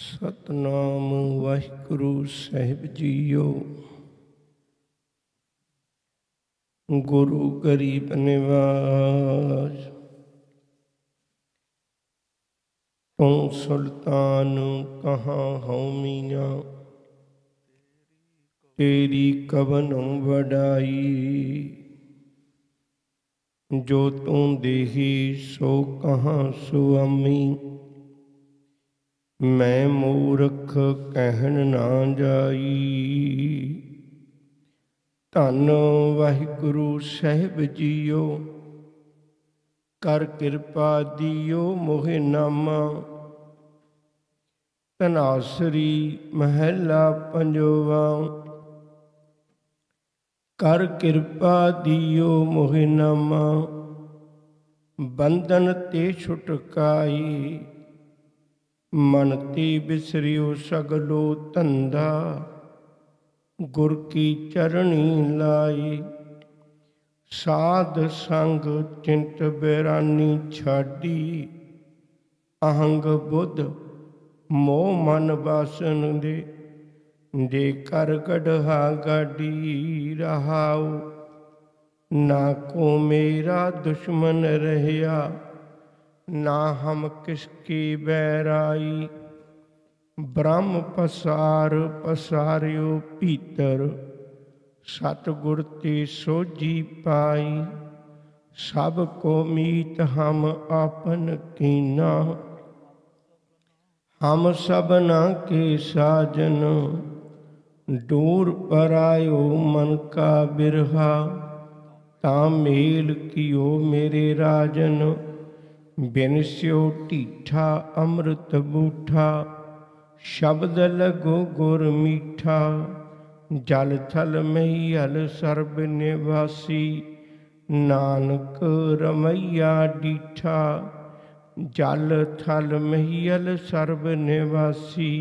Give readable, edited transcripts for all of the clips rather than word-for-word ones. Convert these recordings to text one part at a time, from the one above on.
सतनाम वाहिगुरु साहिब जीओ। गुरु गरीब निवाज तू सुल्तान कहाँ हूँ मियाँ, तेरी कवन वडाई। जो तू देही सो कहाँ सुआमी, मैं मूर्ख कहन ना जाई। धन वाहिगुरु साहिब जीओ, कर किरपा दियो मोहे नामा। धनासरी महला पंजवा, कर किरपा दियो मोहे नामा। बंधन ते छुटकाई, मन ते बिसरियो सगलो धंधा। गुर की चरणी लाई, साध संग चिंत बैरानी छाडी। अहंग बुध मोह मन वासन दे कर गढ़ा गाडी। रहाओ ना को मेरा दुश्मन रहया, ना हम किसकी बैराई। ब्रह्म पसार पसारियो भीतर, सतगुर ते सोझी पाई। सब को मीत हम आपन कीना, हम सबना के साजन। दूर परायो मन का बिरहा, ता मेल कियो मेरे राजन। बिनस्यो टीठा अमृत बूठा, शब्द लगो गुर मीठा। जल थल मैयल सर्ब निवासी, नानक रमैया डीठा। जल थल मैयल सर्ब निवासी,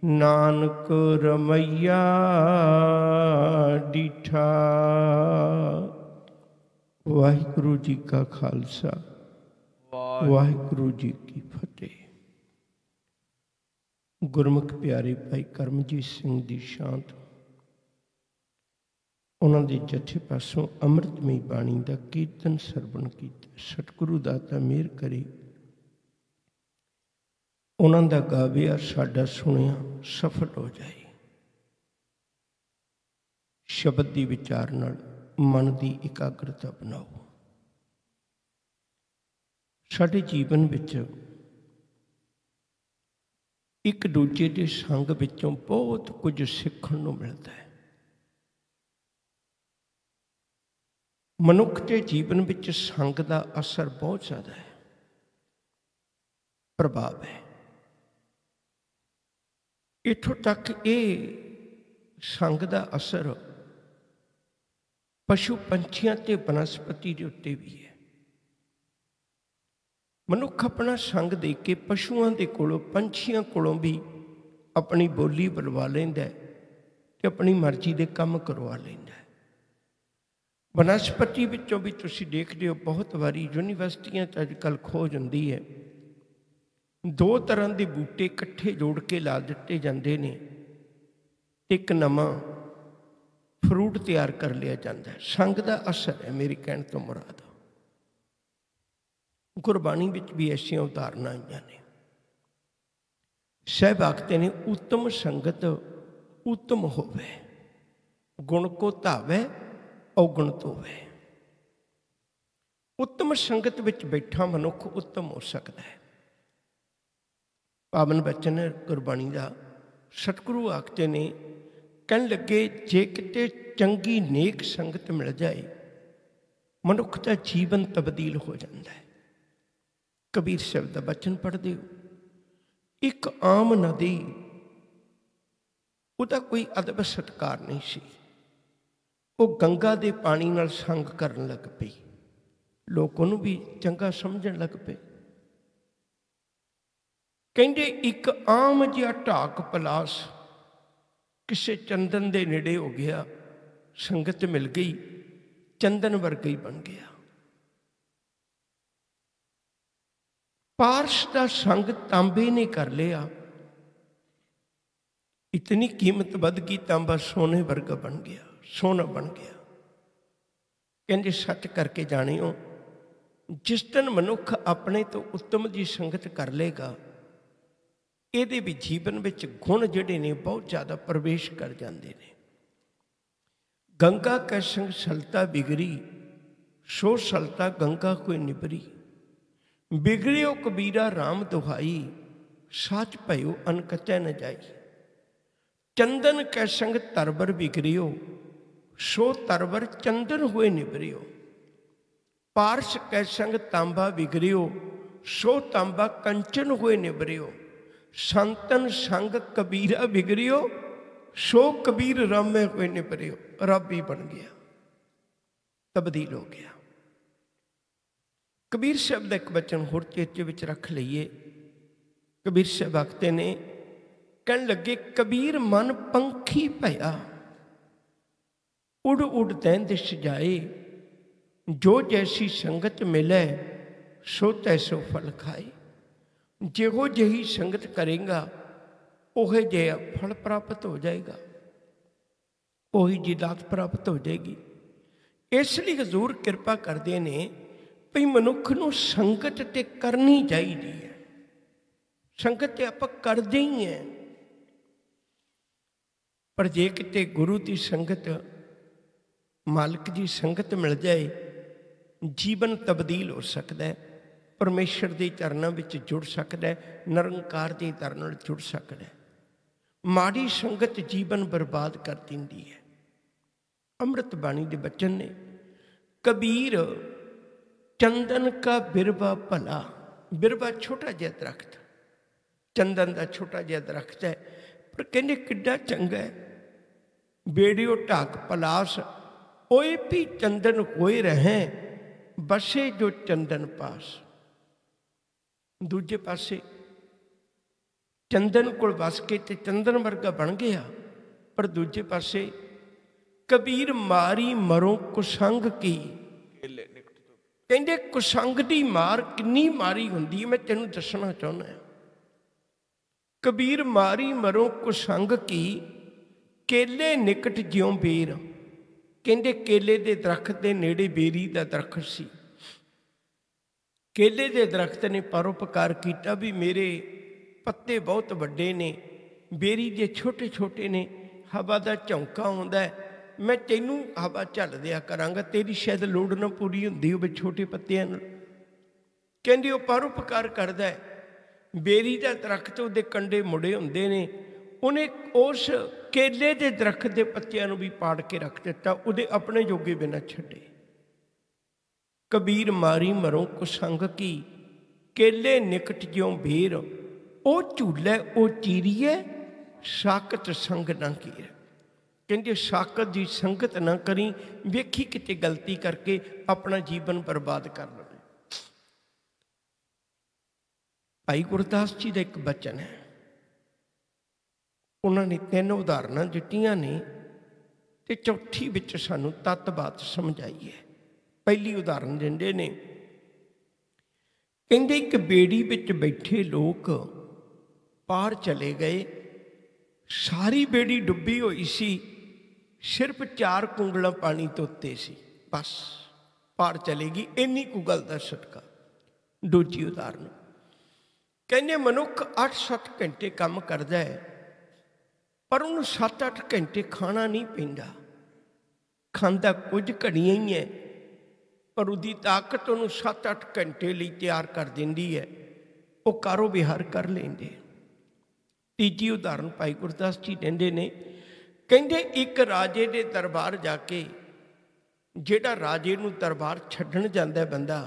नानक रमैया डीठा। वाहिगुरु जी का खालसा, वाहिगुरु जी की फतेह। गुरमुख प्यारे भाई करमजीत सिंह दी शांत, उन्होंने दे जथे पासों अमृतमई बाणी का कीर्तन सरवण किया। सतगुरु दाता मेहर करे, उन्हों का गाविया साडा सुनिया सफल हो जाए। शब्द की विचार नाल मन की एकाग्रता बनाओ। साडे जीवन विच एक दूजे के संग विचों बहुत कुछ सीखण नूं मिलता है। मनुख के जीवन विच संग का असर बहुत ज़्यादा है, प्रभाव है। इत्थों तक ये संग का असर पशु पंछियां ते वनस्पति के उत्ते भी है। मनुख अपना संग दे के पशुओं के कोलों पंछियों कोलों भी अपनी बोली बुलवा लेंदा है ते अपनी मर्जी के काम करवा लेंदा है। वनस्पति विचों भी तुसीं देखदे हो, बहुत बारी यूनीवर्सिटियां अजकल खोज हुंदी है, दो तरह के बूटे इकट्ठे जोड़ के ला दिते जाते हैं, एक नवा फ्रूट तैयार कर लिया जाता है। संग का असर है मेरी कहण तो मुराद। गुरबाणी विच भी ऐसिया उदाहरण आईयां ने। साहिब आखते ने, उत्तम संगत उत्तम होवे, गुण को धावे अवगुणत होवे। उत्तम संगत विच बैठा मनुख उत्तम हो सकता है। पावन बचन गुरबाणी का सतगुरु आखते ने, कहन लगे जे किते चंगी नेक संगत मिल जाए, मनुख का जीवन तब्दील हो जाता है। कबीर साहब का बचन पढ़ते हो, एक आम नदी, उसका कोई अदब सत्कार नहीं सी, वो गंगा के पानी नाल संग करन लग पई। लोग उन्होंने भी चंगा समझण लग पे। कहंदे एक आम जिहा ढाक पलास किसी चंदन के नेड़े हो गया, संगत मिल गई, चंदन वर्गा ही बन गया। पारस का संग तांबे ने कर लिया, इतनी कीमत वध गई, तांबा सोने वर्गा बन गया, सोना बन गया। कहते सच करके जानियो, जिस दिन मनुख अपने तो उत्तम जी संगत कर लेगा, ये भी जीवन में गुण जिहड़े ने बहुत ज़्यादा प्रवेश कर जाते हैं। गंगा कै संग सलता बिगड़ी, सो सलता गंगा कोई निबरी। बिगड़ियो कबीरा राम दुहाई, साच भयो अनकचै न जाई। चंदन कै संग तरबर बिगड़ियो, सो तरबर चंदन हुए निबरियो। पारस कै संग तांबा बिगड़ियो, सो तांबा कंचन हुए निबरियो। संतन संग कबीरा बिगड़ियो, सो कबीर रामे हुए निबरियो। रब ही बन गया, तब्दील हो गया। कबीर साहब का एक वचन होर चेचे विच रख लीए। कबीर साहब आखते ने, कहन लगे कबीर मन पंखी भया, उड़ उड़ दैन दिश जाए। जो जैसी संगत मिले, सो तैसो फल खाए। जिहो जही संगत करेगा, ओहे जिहा फल प्राप्त हो जाएगा, ओही जी दात प्राप्त हो जाएगी। इसलिए हजूर कृपा करते ने भी मनुख नूं संगत ते करनी चाहिए है। संगत ते आपां करदे ही हैं, पर जे किते गुरु की संगत, मालिक की संगत मिल जाए, जीवन तब्दील हो सकता है। परमेश्वर के चरणों में जुड़ सकता है, निरंकार के दर नाल जुड़ सकता है। माड़ी संगत जीवन बर्बाद कर देती है। अमृत बाणी के बचन ने, कबीर चंदन का बिरवा भला। बिरवा छोटा जिहा दरख्त, चंदन का छोटा जिहा दरख्त है, पर कहने किड्डा चंगा है। बेड़ियो ढाक पलास, ओए भी चंदन होए रहें, बसे जो चंदन पास। दूजे पासे चंदन को बस के ते चंदन वर्गा बन गया, पर दूजे पासे कबीर मारी मरो कुसंग की। कहते कुसंग की मार कितनी मारी होंदी है, मैं तेनों दसना चाहना। कबीर मारी मरो कुसंग की, केले निकट ज्यों बेर। कहते केले के दरख्त के नेड़े बेरी का दरख्त सी। केले के दरख्त ने परोपकार किया भी मेरे पत्ते बहुत वड्डे ने, बेरी जे छोटे छोटे ने, हवा का झोंका आउंदा है, मैं तेनू हवा झल दिया करांगा, तेरी शायद लोड़ ना पूरी हुंदी होवे छोटे पत्तियां नाल। कहंदे ओह परोपकार करदा है। बेरी का दरख्त उहदे कंडे मुड़े हुंदे ने, उन्हें उस केले के दरख्त के पत्तियां भी पाड़ के रख दिता, उहदे अपने जोगे बिना छड्डे। कबीर मारी मरो कुसंग की, केले निकट ज्यों बेर। ओ झूलै ओ चीरिए, साकत संग ना कीर। कहते साकत की संगत ना करी, वेखी किते गलती करके अपना जीवन बर्बाद कर लो। भाई गुरदास जी का एक बचन है, उन्होंने 3 उदाहरण दित्तियां ने, ते चौथी विच सानू तत्त बात समझाई है। पहली उदाहरण देंदे ने, कहंदे एक बेड़ी विच बैठे लोग पार चले गए। सारी बेड़ी डुबी हुई सी, सिर्फ 4 कुंगलां पानी तो उत्ते सी, बस पार चलेगी, इन्नी कु गल दा सदका। दूजी उदाहरण, कहने मनुख 8-7 घंटे काम करता है, पर उन्होंने 7-8 घंटे खाना नहीं पैंदा। खांदा कुछ घड़ियां ही है, पर उसकी ताकत उन्होंने 7-8 घंटे लिए तैयार कर देंदी है, वो कारो विहार कर लेंदे। तीजी उदाहरण भाई गुरदास जी देंदे ने, कहंदे एक राजे के दरबार जाके, जिहड़ा राजे नूं दरबार छड्डण जांदा है बंदा,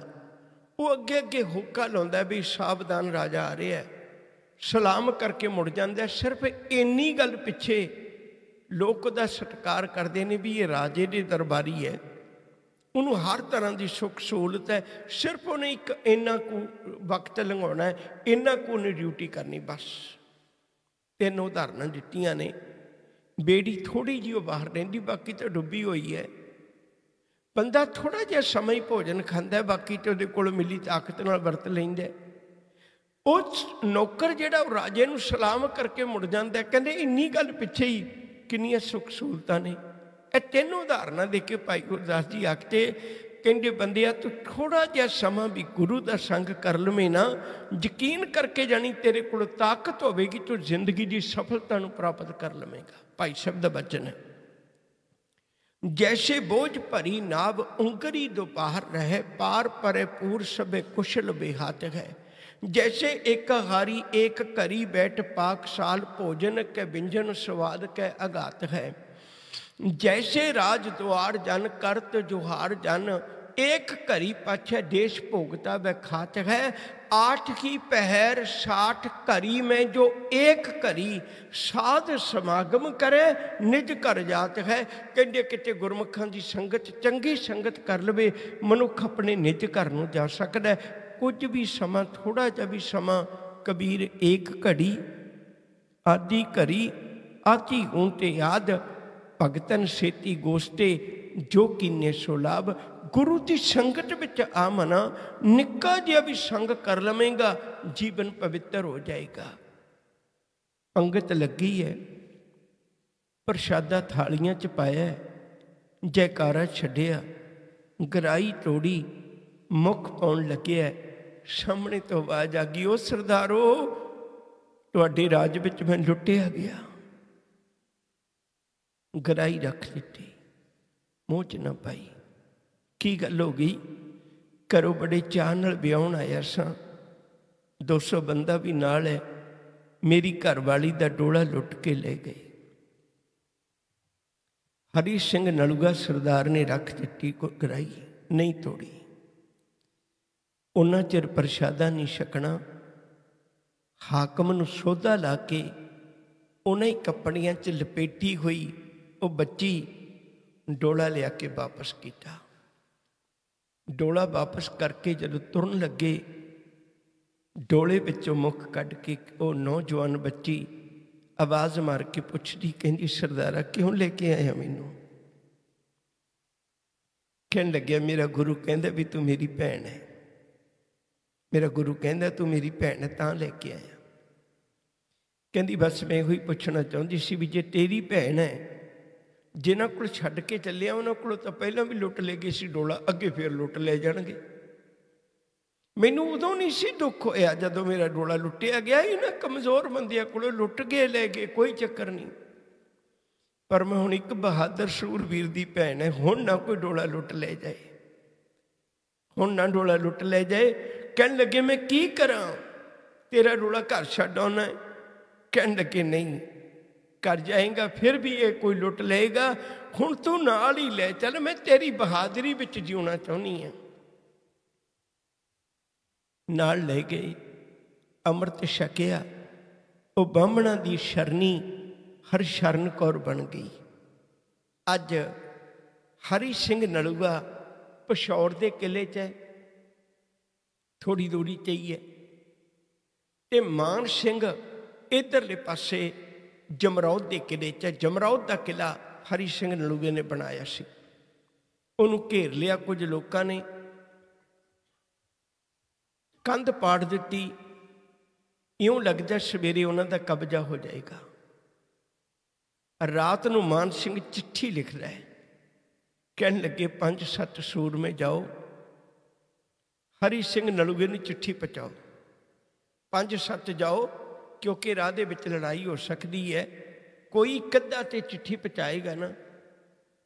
वो अगे अगे होका लाउंदा भी सावधान राजा आ रहा है, सलाम करके मुड़ जाता है। सिर्फ इन्नी गल पिछे लोग उसका सत्कार करते हैं भी ये राजे के दरबारी है, उन्होंने हर तरह की सुख सहूलत है, सिर्फ उन्हें एक इन्ना को वक्त लंघाना है, इन्ना को उन्हें ड्यूटी करनी, बस। 3 उदाहरण दित्तियां ने। बेड़ी थोड़ी जी बाहर रहिंदी, बाकी तो डुबी हुई है। बंदा थोड़ा जिहा समय भोजन खांदा, बाकी तो उहदे कोल मिली ताकत नाल वरत लैंदा। उस नौकर जिहड़ा राजे नूं सलाम करके मुड़ जाता है, कहते इन्नी गल पिछे ही किन्नियां सुख सहूलतां ने। ये तीनों उदाहरणा दे के भाई गुरदास जी आखते, कहते बंदिया तू थोड़ा जिहा समा भी गुरु का संग कर लवें ना, यकीन करके जानी तेरे को ताकत होगी, तू जिंदगी की सफलता नूं प्राप्त कर लवेगा। भाई शब्द बचन है, जैसे बोझ भरी नाव उंगरी दो बाहर रहे, पार परे पूर सबे कुशल बेहात है। जैसे एक हारी एक करी बैठ पाकशाल, भोजन के व्यंजन स्वाद के अघात है। जैसे राज द्वार जन करत जुहार जन, एक घरी पाछे देश भोगता वह खात है। 8 की पहर 60 घरी में जो एक घरी, साध समागम करे निज घर जात है। कहते किते गुरमुखां की संगत चंगी संगत कर लवे, मनुख अपने निज घर नूं जा सकदा है। कुछ भी समा, थोड़ा जा भी समा, कबीर एक घड़ी आदि घरी आदि गुण ते याद, भगतन सेती गोस्ते जो कीने सो लाभ। गुरु की संगत विच आ मना, निक्का जिहा भी संग कर लवेंगा, जीवन पवित्र हो जाएगा। पंगत लगी है, प्रशादा थालियां च पाया, जयकारा छड्डिया, गराई तोड़ी, मुख पाउण लग्या, सामने तो आवाज आ गई, ओ सरदारो तुहाडे राज विच मैं लुटिया गया। गराई रख दी, मूँह च ना पाई। की गल हो गई? घरों बड़े चाह नाल विआउण आया सां, 200 बंदा भी नाल है, मेरी घरवाली दा डोला लुट के ले गए। हरी सिंह नलूआ सरदार ने रख दी को गराई, नहीं तोड़ी। उन्ना चिर प्रशादा नहीं छकना। हाकम नूं सोधा ला के उन्हें कपड़ियां च लपेटी हुई वो बच्ची डोला लिया के वापस किया। डोला वापस करके जदों तुरन लगे, डोले विचों मुख कढ़ के वो नौजवान बच्ची आवाज़ मार के पुछदी, कहंदी सरदारा क्यों लेके आया मैनू? कहन लग्या मेरा गुरु कहंदा भी तू मेरी भैन है, मेरा गुरु कहंदा तू मेरी भैन है तां लेके आया। कहंदी बस मैं वही पुछना चाहती सी भी जे तेरी भैन है, जिन्हां कोल छड्ड के चलिया उन्हां कोल तां पहलां भी लुट ले गए सी डोला, अगे फिर लुट ले जाणगे। मैनू उदों नहीं सी दुख होया जदों मेरा डोला लुटिया गया। इन्हां कमज़ोर बंदियां कोलों लुट गए ले गए, कोई चक्कर नहीं, पर मैं हुण एक बहादुर सूरवीर दी भैन है, हुण ना कोई डोला लुट ले जाए, हुण ना डोला लुट ले जाए। कहन लगे मैं की करा, तेरा डोला घर छड्ड आउणा है। कहन लगे नहीं, कर जाएगा फिर भी ये कोई लुट लेगा, हुण तू नाल ही ले चल, मैं तेरी बहादुरी विच जीना चाहुंदी हां। नाल ले गए, अमृत छकिया। वो बामणा दी शरनी हरशरण कौर बन गई। अज हरी सिंह नलूआ पिशौर दे किले च है, थोड़ी दूरी चाहिए, ते मान सिंह इधरले पासे जमरौद के किले च। जमरौद का किला हरी सिंह नलूए ने बनाया सी, उन्होंने घेर लिया। कुछ लोगों ने कंध पाड़ दी, इं लगता सवेरे उन्होंने कब्जा हो जाएगा। रात को मान सिंह चिट्ठी लिख रहा है, कहन लगे 5-7 सूर में जाओ, हरी सिंह नलूए ने चिट्ठी पहुँचाओ। 5-7 जाओ, क्योंकि राह दे विच लड़ाई हो सकती है, कोई कद्दा ते चिट्ठी पहुँचाएगा ना।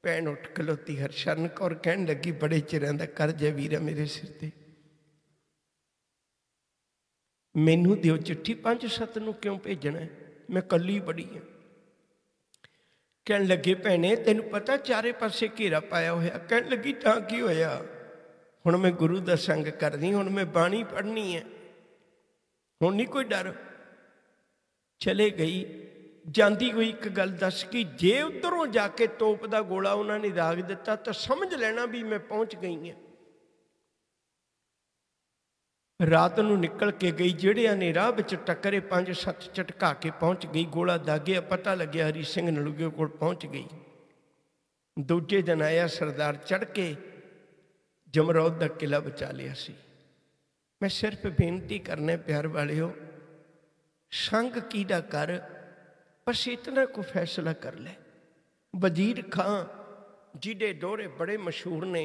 भैन उठ खलोती हरशरण कौर कहन लगी बड़े चिरां दा कर्ज है वीरा मेरे सिर ते, मैनू दिओ चिट्ठी, 5-7 नूं क्यों भेजना है, मैं कली बड़ी हाँ। कहन लगे भैने तैनूं पता चारे पासे घेरा पाया होया। कहन लगी तां की होया, हुण मैं गुरु दा संग करनी, हुण मैं बाणी पढ़नी है, हुण नहीं कोई डर। चले गई, जाती हुई एक गल दस कि जे उधरों जाके तोप का गोला उन्होंने दाग दिता तो समझ लेना भी मैं पहुँच गई हाँ। रात को निकल के गई, जेड़िया ने राह विच टकरे 5-7 झटका के पहुँच गई। गोला दागिया, पता लग्या हरी सिंह नलूए कोल पहुँच गई। दूजे दिन आया सरदार चढ़ के जमरौद का किला बचा लिया सी। मैं सिर्फ बेनती करने प्यार वाले हो, संग कीदा कर, बस इतना को फैसला कर ले। वजीर खां जिहदे दोहरे बड़े मशहूर ने,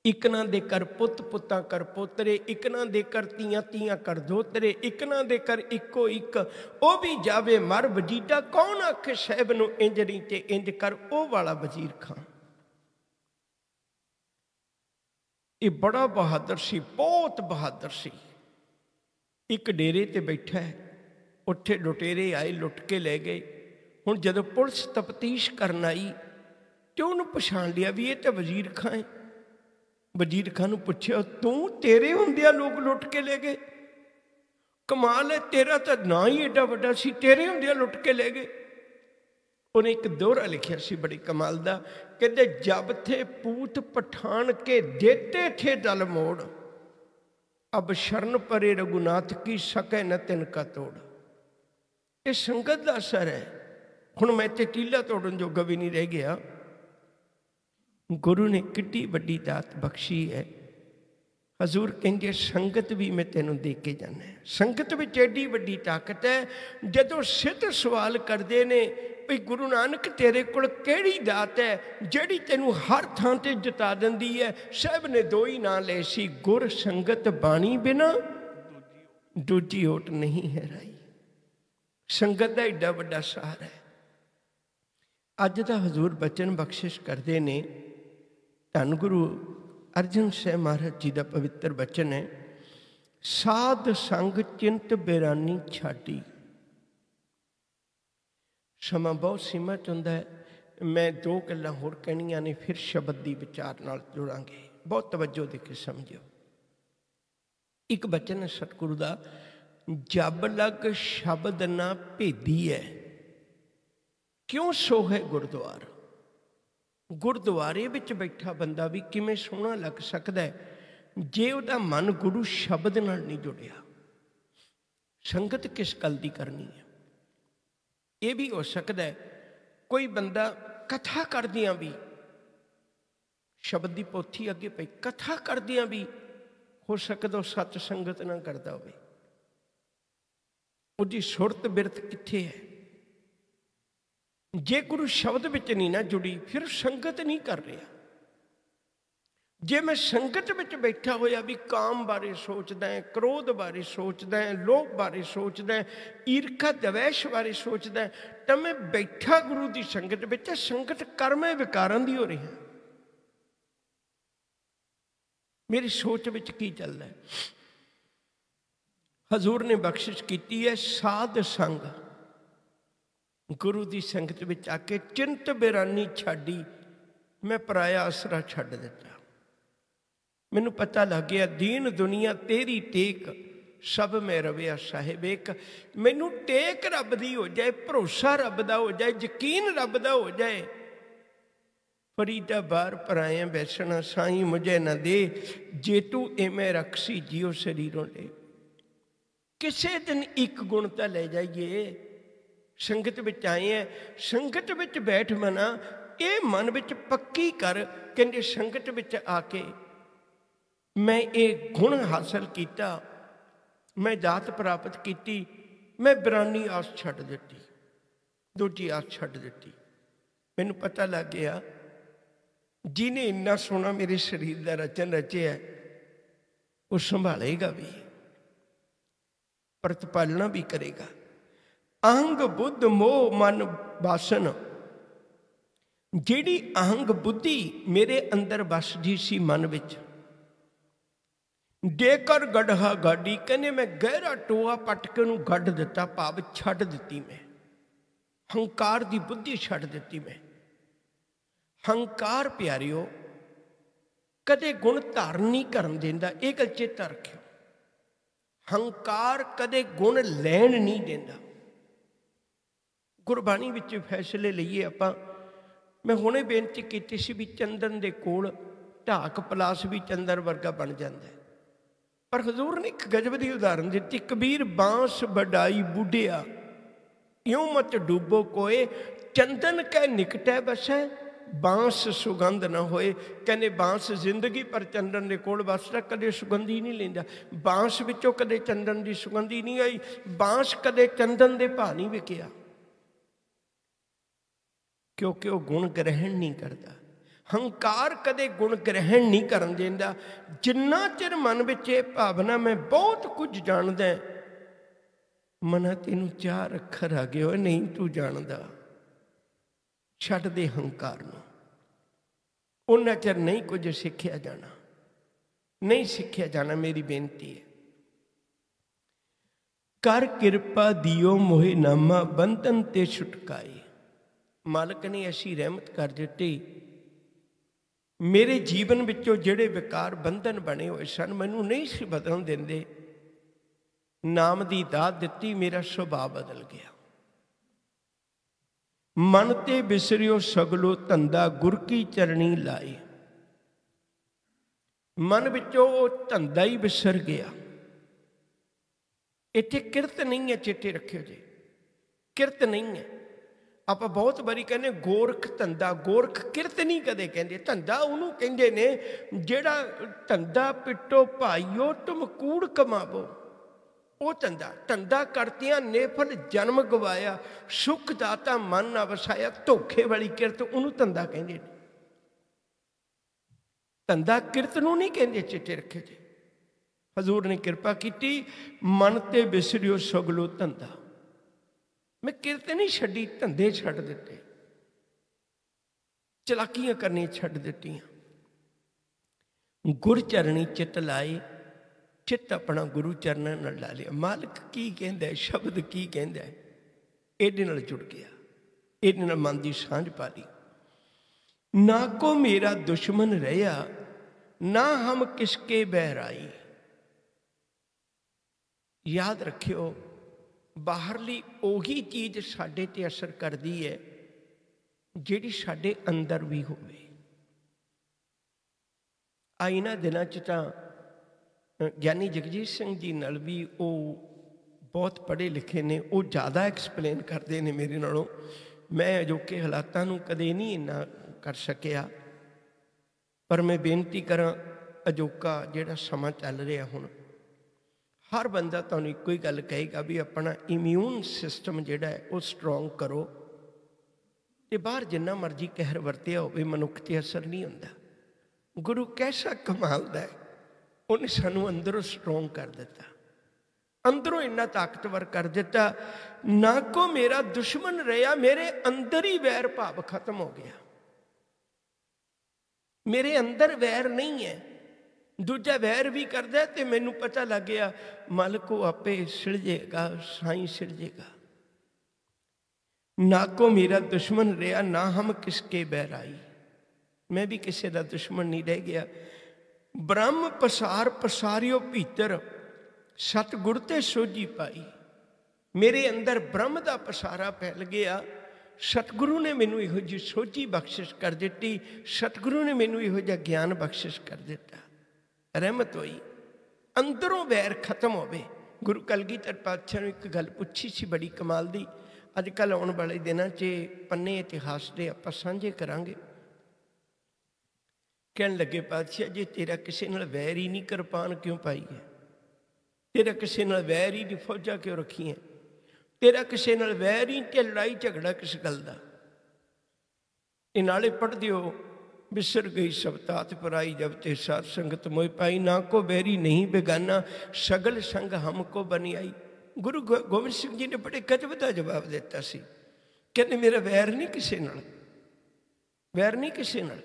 इकना दे कर पुत पुत्ता कर पोतरे, इकना दे कर तियां तियां कर दोतरे, इकना दे कर इको इक, ओ भी जावे मर वजीदा, कौन आखे साहब नूं इंज नहीं ते इंज कर, ओ वाला वजीर खां। ये बड़ा बहादुर सी, बहुत बहादुर सी। एक डेरे ते बैठा है, उत्थे लुटेरे आए, लुट के ले गए। हुण जदों पुलिस तफ्तीश करन आई तो उन्होंने पछाण लिया भी ये तो वजीर खां है। वजीर खां नूं पुछया, तू तेरे हुंदिया लोग लुट के ले गए? कमाल है, तेरा तो ना ही एडा वड्डा सी, तेरे हुंदिया लुट के ले गए। उन्हें एक दोहरा लिखिया सी बड़ी कमाल दा, कहते जब थे पूत पठान के देते थे दल मोड़, अब शरण परे रघुनाथ की सके न तिनका तोड़। ये संगत का असर है। हुण मैं ते टीला तोड़न जोगा भी नहीं रह गया। गुरु ने किड्डी वड्डी दात बख्शी है। हजूर कहंदे संगत भी मैं तेनों दे के जाना है। संगत में एडी वड्डी ताकत है। जदों सिद्ध सवाल करते ने भी गुरु नानक तेरे कोल केड़ी दात है जिहड़ी तैनूं हर थां ते जिता दिंदी है? साहब ने दो ही नां ले सी, गुर संगत बाणी बिना दूजी ओट नहीं है राई। संगत का एडा वड्डा सहारा है। अज दा हजूर बचन बख्शिश करते ने, धन गुरु अर्जन साहब महाराज जी का पवित्र बचन है, साध संग चिंत बेरानी छाटी। समा बहुत सीमित हुंदा है। मैं दो गल्लां होर कहणियां ने, फिर शब्द की विचार नाल जुड़ांगे। बहुत तवज्जो दे के समझियो। एक बचन है सतगुरु का, जब लग शब्द ना भेदी है, क्यों सोहे गुरद्वार। गुरद्वारे विच बैठा बंदा भी किवें सोहना लग सकता है जे उहदा मन गुरु शब्द नाल नहीं जुड़िया। संगत किस गल दी करनी है? यह भी हो सकता है कोई बंदा कथा करदियां भी, शब्द की पोथी अगे पई, कथा करदियां भी हो सकता वो सत संगत ना करता होवे। उसकी सुरत बिरत कित्थे है? जे गुरु शब्द विच नहीं ना जुड़ी, फिर संगत नहीं कर रहा। जे मैं संगत विच बैठा होया भी काम बारे सोचदा है, क्रोध बारे सोचदा है, लोभ बारे सोचदा है, ईर्खा द्वेष बारे सोचदा है, तो मैं बैठा गुरु की संगत विच, संगत कर्म विकारां दी हो रही है। मेरी सोच विच की चल रहा है? हजूर ने बख्शिश की है, साध संग गुरु की संगत विच आके चिंत बेरानी छाड़ी, मैं पराया आसरा छड्ड दिता। मैनू पता लग गया दीन दुनिया तेरी टेक, सब में रविया साहिब एक। मैनू टेक रब दी हो जाए, भरोसा रब दा हो जाए, यकीन रब दा हो जाए। फरीदा बार पराया बैसना, साईं मुझे न दे, जे तू इवें रखसी जियो शरीरों ले। किसे दिन एक गुण तो ले जाइए। संगत विच आए हैं, संगत विच बैठ मना, ये मन विच पक्की कर, कहंदे संगत विच आके मैं ये गुण हासिल किया, मैं जात प्राप्त की, मैं बिरानी आस छड्ड दित्ती, दूजी आस छड्ड दित्ती। मैनू पता लग गया जिन्हें इन्ना सोहना मेरे शरीर का रचन रचिया वो संभालेगा भी, प्रतिपालना भी करेगा। अहंग बुद्ध मोह मन वासन, जिहड़ी अहंग बुद्धि मेरे अंदर बसदी सी मन विच, देकर गढ़ा गाड़ी, कहने मैं गहरा टोआ पट के उन्होंने गढ़ दिता, भाव छड्ड दिती। मैं हंकार की बुद्धि छड्ड दिती। मैं हंकार प्यारियो कदे गुण धारण नहीं करन देंदा, ये गल चेता रखियो। हंकार कदे गुण लैण नहीं देंदा। गुरबाणी विच फैसले लईए आपां। मैं हुणे बेनती कीती सी भी चंदन दे कोल ढाक पलास भी चंदन वर्गा बन जाता है, पर हजूर ने एक गजब की उदाहरण दी। कबीर बांस बढ़ाई बूढ़िया, यूं मत डूबो कोए, चंदन कै निकटै बसै, बांस सुगंध ना होए। कहने बांस जिंदगी पर चंदन दे कोल वसदा, कदे सुगंध ही नहीं लेंदा। बांस विचों कदे चंदन की सुगंध ही नहीं आई। बांस कदे चंदन दे भाव नहीं विकिया, क्योंकि वह गुण ग्रहण नहीं करता। हंकार कदे गुण ग्रहण नहीं करन देंदा। जिन्ना चिर मन विच ये भावना मैं बहुत कुछ जानदा, मना तेनू 4 अखर आ गए, नहीं तू जानदा, छड्ड दे हंकार नूं। उन्ना चिर नहीं कुछ सिखिया जाना, नहीं सिखिया जाना। मेरी बेनती है, कर किरपा दियो मोहे नामा, बंधन ते छुटकाए। मालिक ने ऐसी रहमत कर दी, मेरे जीवन विचों जिहड़े विकार बंधन बने हुए सन मैनू नहीं सी बदलन देंदे। नाम की दात दिती, मेरा सुभाव बदल गया। मन ते बिसरियो सगलो धंधा, गुर की चरणी लाए। मन विचों धंधा ही बिसर गया। इत्थे किरत नहीं है, चेते रखियो जी, किरत नहीं है। आप बहुत बारी कहने गोरख धंधा, गोरख किरत नहीं कदे कहते। धंधा उन्होंने कहते ने जेड़ा धंधा पिटो भाईओ तुम कूड़ कमावो, वो धंधा। धंधा करतियां नेफल जन्म गवाया, सुख दाता मन ना वसाया, धोखे वाली किरत उन्होंने धंधा कहते। धंधा किरत नूं नहीं कहते, चिट्टे रखे जी। हजूर ने किरपा की, मन ते बिसरियो सगलो धंधा। मैं किरत नहीं छड्डी, धंधे छड्ड दिते, चलाकियां करनी छड्ड दित्तियां। गुर चरणी चित लाए, चित अपना गुरु चरणों नाल ला लिया। मालिक की कहंदा है, शब्द की कहंदा है, इहदे नाल जुड़ गया, इहदे नाल मन की सांझ पा ली। ना को मेरा दुश्मन रहा, ना हम किसके बहराई। याद रखियो, बाहरली ओही चीज साडे ते असर करती है जिहड़ी साडे अंदर भी होवे। इन्हां दिनां च तां ज्ञानी जगजीत सिंह जी नाल भी वो बहुत पढ़े लिखे ने, वो ज़्यादा एक्सप्लेन करते हैं मेरे नालों। मैं अजोके हालातां नूं कदे नहीं इन्ना कर सकिया, पर मैं बेनती करां, अजोका जिहड़ा समा चल रहा हुण, हर बंदा तुहानूं इक्को ही गल कहेगा भी अपना इम्यून सिस्टम जिहड़ा है वो स्ट्रोंग करो। ते बाहर जिन्ना मर्जी कहर वरतिया होवे मनुख ते असर नहीं हुंदा। गुरु कैसा कमाल दा है, उन्हें सानूं अंदरों स्ट्रोंग कर दिता, अंदरों इन्ना ताकतवर कर दिता। ना को मेरा दुश्मन रहा, मेरे अंदर ही वैर भाव खत्म हो गया। मेरे अंदर वैर नहीं है, दूजा वैर भी करता तो मैनू पता लग गया मालिक को आपे सिरजेगा, साईं सिरजेगा। ना को मेरा दुश्मन रहा, ना हम किसके बैराई। मैं भी किसी का दुश्मन नहीं रह गया। ब्रह्म पसार पसारियो भीतर, सतगुर ते सोझी पाई। मेरे अंदर ब्रह्म का पसारा फैल गया। सतगुरु ने मैनू इहो जी सोझी बख्शिश कर दी, सतगुरु ने मैनू इहो जिहा ज्ञान बख्शिश कर दिता। रहमत हुई, अंदरों वैर खत्म होवे। गुरु कलगीधर पातशाह ने एक गल पूछी सी बड़ी कमाल दी, अजकल आने वाले दिनों च पन्ने इतिहास के आपां सांझे करांगे। कहन लगे पातशाह जी तेरा किसी नाल वैर ही नहीं, किरपान क्यों पाई है? तेरा किसी नाल वैर ही नहीं, फौजा क्यों रखी है? तेरा किसी नाल वैर ही ते लड़ाई झगड़ा किस गल दा? ये नाले पढ़ दियो, बिसर गई सब तात पराई, जब ते साथ संगत मोह पाई। ना को बैरी नहीं बेगाना, सगल संग हमको बनी आई। गुरु गोबिंद सिंह जी ने बड़े गजब का जवाब दिता सी, कहते मेरा वैर नहीं किसी नाल, वैर नहीं किसी नाल।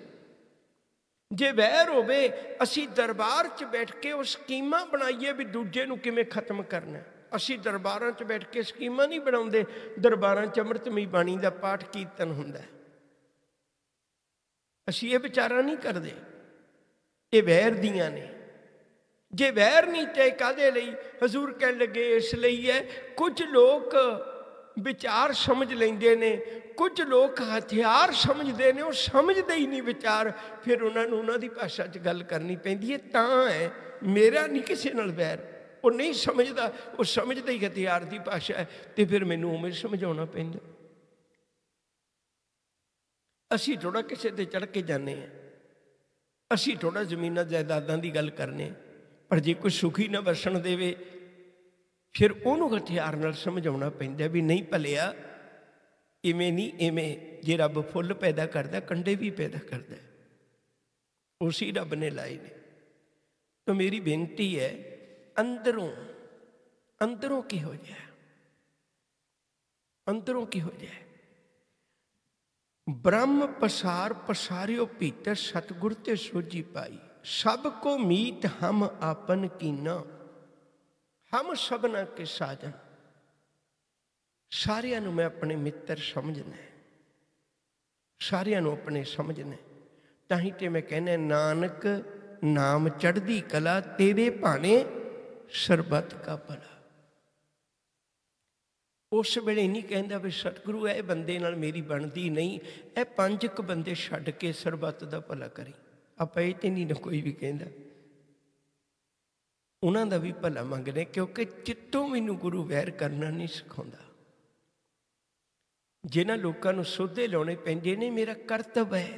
जे वैर होवे असी दरबार च बैठ के वो स्कीमां बनाइए भी दूजे नूं किवें खत्म करना। असी दरबारां च बैठ के स्कीमां नहीं बनाउंदे, दरबारां च अमृतमई बाणी दा पाठ कीर्तन हुंदा है। असी ये विचारा नहीं करते, ये वैर दियां ने। जे वैर नहीं ते कादे लई? हजूर कहन लगे इसलिए है, कुछ लोग विचार समझ लेंदे ने, कुछ लोग हथियार समझते हैं, वो समझते ही नहीं विचार। फिर उन्होंने उन्हों की भाषा च गल करनी पैंदी है। तां है मेरा नहीं किसी नाल वैर, वो नहीं समझता, वो समझता ही हथियार की भाषा है, तो फिर मैनू उमें समझाना पैंदा। ਅਸੀਂ ਥੋੜਾ ਕਿਸੇ ਤੇ ਚੜ੍ਹ ਕੇ ਜਾਂਦੇ ਹਾਂ, ਅਸੀਂ ਥੋੜਾ ਜ਼ਮੀਨਾਂ ਜਾਇਦਾਦਾਂ ਦੀ ਗੱਲ ਕਰਨੇ। ਪਰ ਜੇ ਕੋਈ ਸੁਖੀ ਨਾ ਵਸਣ ਦੇਵੇ ਫਿਰ ਉਹਨੂੰ ਹਥਿਆਰ ਨਾਲ ਸਮਝਾਉਣਾ ਪੈਂਦਾ ਵੀ ਨਹੀਂ ਭਲਿਆ, ਇਵੇਂ ਨਹੀਂ, ਇਵੇਂ। ਜੇ ਰੱਬ ਫੁੱਲ ਪੈਦਾ ਕਰਦਾ, ਕੰਡੇ ਵੀ ਪੈਦਾ ਕਰਦਾ, ਉਸੀ ਰੱਬ ਨੇ ਲਾਏ ਨੇ। ਤਾਂ ਮੇਰੀ ਬੇਨਤੀ ਹੈ, ਅੰਦਰੋਂ ਅੰਦਰੋਂ ਕਿਹੋ ਜਿਹਾ, ਅੰਦਰੋਂ ਕਿਹੋ ਜਿਹਾ। ब्रह्म पसार पसारियो भीतर सतगुर ते सोझी पाई, सब को मीत हम आपन कीना, हम सबना के साजन। सारियां नूं मैं अपने मित्र समझना, सारियां नूं अपने समझना। ताही ते मैं कहना, नानक नाम चढ़दी कला, तेरे भाने सरबत का भला। उस वेले नहीं कहता भी सतगुरु ए बंदे नाल मेरी बनती नहीं, ए 5 बंदे छड्ड के सरबत का भला करी। आप ये तो नहीं ना कोई भी कहता, उन्हों का भी भला मंगने, क्योंकि चित्तों मैनू गुरु वैर करना नहीं सिखाता। जिन्हां लोगों नूं सोधे लाने पैंदे ने, मेरा कर्तव्य है,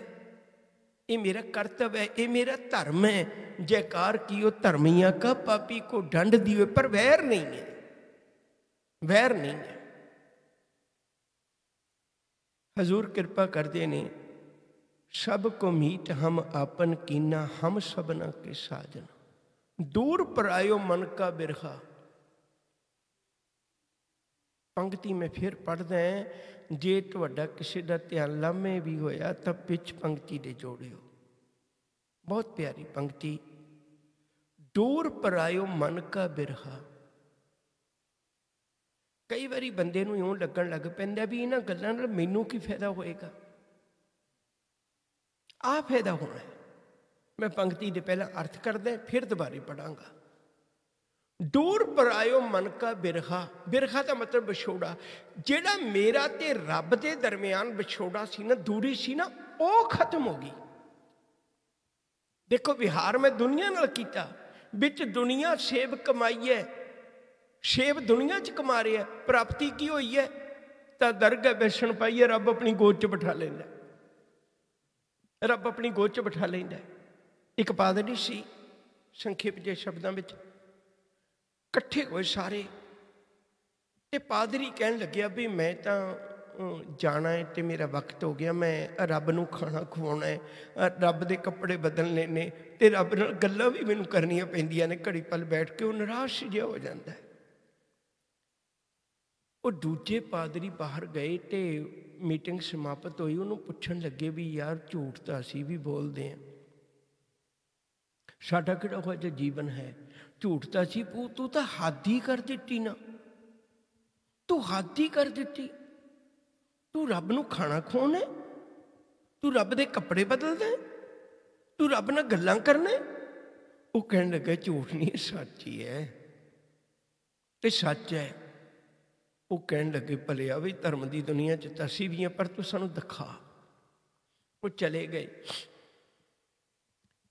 ये मेरा कर्तव्य है, ये मेरा धर्म है। जयकार कियो धर्मिया का, पापी को दंड दियो। पर वैर नहीं है, वैर नहीं है। हजूर कृपा करते ने, सब को मीत हम आपन कीना, हम सबना के साजन। दूर परायो मन का बिरहा। पंक्ति में फिर पढ़दा है, जे तुहाडा किसी का ध्यान लामे भी होया तो पिछ पंक्ति दे जोड़ियो। बहुत प्यारी पंक्ति, दूर परायो मन का बिरहा। कई बारी बंदे नूं इउं लगन लग पैंदा भी इन्हां गल्लां नाल मैनूं की फायदा होएगा, आ फायदा होना है। मैं पंक्ति दे पहला अर्थ करदा फिर दोबारे पढ़ांगा। दूर परायो मन का बिरहा। बिरहा का मतलब विछोड़ा। जिहड़ा मेरा ते रब दे दरमियान विछोड़ा सी ना, दूरी सी ना, वो खत्म हो गई। देखो विहार मैं दुनिया नाल कीता, विच दुनिया सेब कमाई है, सेब दुनिया च कमा रहा है, प्राप्ति की हुई है? तो दरगाह बैसन पाई है, रब अपनी गोद च बिठा लेंदा, रब अपनी गोद च बिठा लेंदा। एक पादरी सी, संखेप जे शब्दों में कट्ठे होए सारे, ते पादरी कहन लग्या भी मैं तो जाना है, तो मेरा वक्त हो गया, मैं रब नूं खाना खवाउणा है, रब दे कपड़े बदलने ने, ते रब नाल गल्लां भी मैनूं करनियां पैंदियां ने। घड़ी पल बैठ के वो निराश जिहा हो जाता है। वो दूजे पादरी बाहर गए तो मीटिंग समाप्त हुई, उन्होंने पुछन लगे भी यार झूठ तो असी भी बोलते हैं, साडा किहड़ा हो जिहा जीवन है, झूठ तो असी, तू तो हद ही कर दी ना, तू हद ही कर दी। तू रब नूं खाना खवाउणा, तू रब दे कपड़े बदलदा, तू रब नाल गल्लां करना। वो कहण लगे झूठ नहीं, सच ही है, ते सच है। वो कहण लगे भलिया भी धर्म की दुनिया च तां असीं भी हैं, पर तू सानूं दिखा। वो चले गए,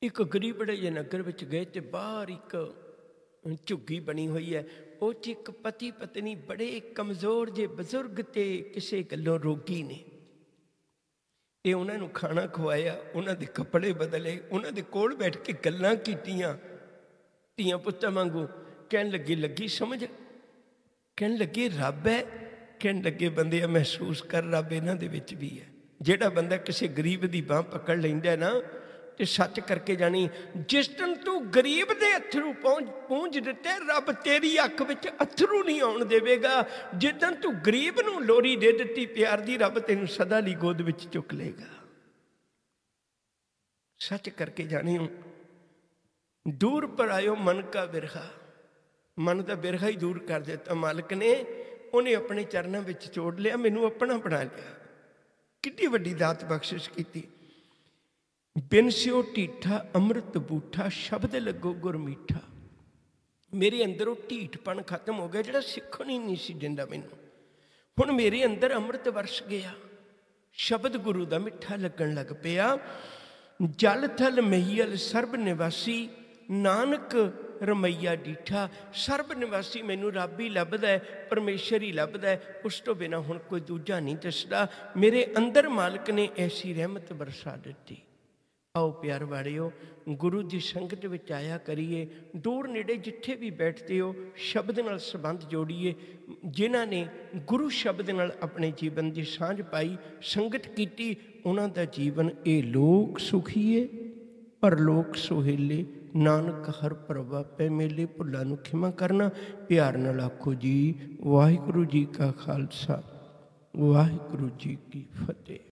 एक गरीबड़े जे नगर विच गए तो बाहर एक झुग्गी बनी हुई है, वो च एक पति पत्नी बड़े कमज़ोर जे बजुर्ग ते किसी गल्लों रोगी ने। ते उन्हां नूं खाना खवाया, उन्हां दे कपड़े बदले, उन्हां दे कोल बैठ के गल्लां कीतियां धीआं पुत्तां वांगू। कहण लगे लगी समझ, कहण लगे रब है, कहण लगे बंदे महसूस कर रब इन्हां दे विच भी है। जिहड़ा बंदा किसी गरीब दी बांह पकड़ लैंदा ना, ते सच करके जानी, जिस दिन तू गरीब दे अथरू पहुंच दिते, रब तेरी अख विच अथरू नहीं आउण देवेगा। जिस दिन तू गरीब नूं लोरी दे दित्ती प्यार दी, रब तैनूं सदा लई गोद विच चुक लेगा। सच करके जानी, दूर पर आयो मन का बिरहा। मन का बिरहा ही दूर कर दिता मालिक ने, उन्हें अपने चरणों में जोड़ लिया, मैनू अपना बना लिया। कितनी वड्डी दात बख्शिश की। बिन स्यो ढीठा अमृत बूठा, शब्द लगो गुर मीठा। मेरे अंदर वो ढीठपन खत्म हो गया, जिहड़ा सिखण ही नहीं सी दिंदा मैनू। हुण मेरे अंदर अमृत वरस गया, शब्द गुरु का मिठा लगन लग पिया। जल थल महियल सर्ब निवासी, ਨਾਨਕ ਰਮਈਆ ਡੀਠਾ। ਸਰਬ ਨਿਵਾਸੀ ਮੈਨੂੰ ਰੱਬ ਹੀ ਲੱਭਦਾ ਹੈ, ਪਰਮੇਸ਼ਰ ਹੀ ਲੱਭਦਾ ਹੈ, ਉਸ ਤੋਂ ਬਿਨਾਂ ਹੁਣ ਕੋਈ ਦੂਜਾ ਨਹੀਂ ਦਿਸਦਾ। ਮੇਰੇ ਅੰਦਰ ਮਾਲਕ ਨੇ ਐਸੀ ਰਹਿਮਤ ਬਰਸਾ ਦਿੱਤੀ। ਆਓ ਪਿਆਰ ਵਾਲਿਓ, ਗੁਰੂ ਦੀ ਸੰਗਤ ਵਿੱਚ ਆਇਆ ਕਰੀਏ। ਦੂਰ ਨੇੜੇ ਜਿੱਥੇ ਵੀ ਬੈਠਦੇ ਹੋ, ਸ਼ਬਦ ਨਾਲ ਸੰਬੰਧ ਜੋੜੀਏ। ਜਿਨ੍ਹਾਂ ਨੇ ਗੁਰੂ ਸ਼ਬਦ ਨਾਲ ਆਪਣੇ ਜੀਵਨ ਦੀ ਸਾਂਝ ਪਾਈ, ਸੰਗਤ ਕੀਤੀ, ਉਹਨਾਂ ਦਾ ਜੀਵਨ ਇਹ ਲੋਕ ਸੁਖੀਏ ਪਰਲੋਕ ਸੁਹੇਲੇ। ਨਾਨਕ ਹਰ ਪ੍ਰਭਾ ਪੈ ਮੇਲੇ। ਭੁੱਲਾਂ ਨੂੰ ਖਿਮਾ ਕਰਨਾ। ਪਿਆਰ ਨਾਲ ਆਖੋ ਜੀ ਵਾਹਿਗੁਰੂ ਜੀ ਕਾ ਖਾਲਸਾ, ਵਾਹਿਗੁਰੂ ਜੀ ਕੀ ਫਤਿਹ।